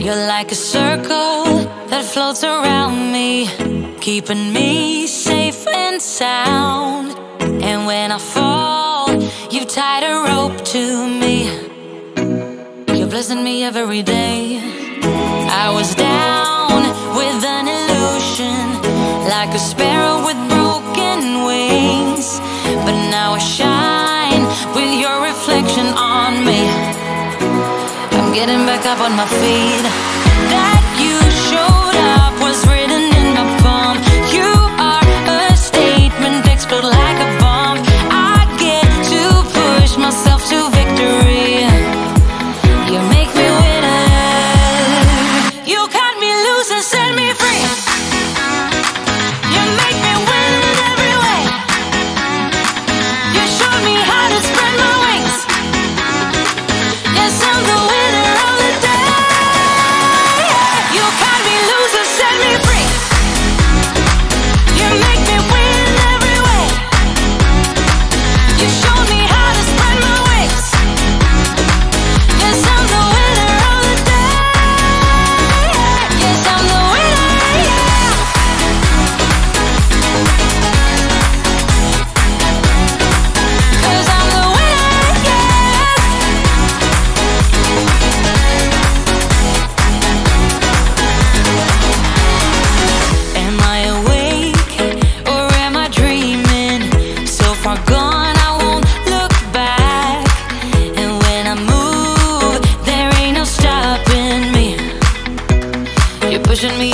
You're like a circle that floats around me, keeping me safe and sound. And when I fall, you tied a rope to me. You're blessing me every day. I was down with an illusion, like a sparrow with broken wings, but now I shine with your reflection on me. I'm getting back up on my feet. That you showed up was written in my palm. You are a statement, explode like a bomb. I get to push myself to victory. You make me winner. You cut me loose and set me free. You make me win in every way. You showed me how to spread my wings. Yes, I'm the winner of the day. You cut me loose and set me free. You make me win in every way. You showed me how to spread my wings. Yes, I'm the winner of the day. Yes, I'm the winner, yeah. 'Cause I'm the winner, yes. Am I awake or am I dreaming? So far gone, I won't look back. And when I move, there ain't no stopping me. You're pushing me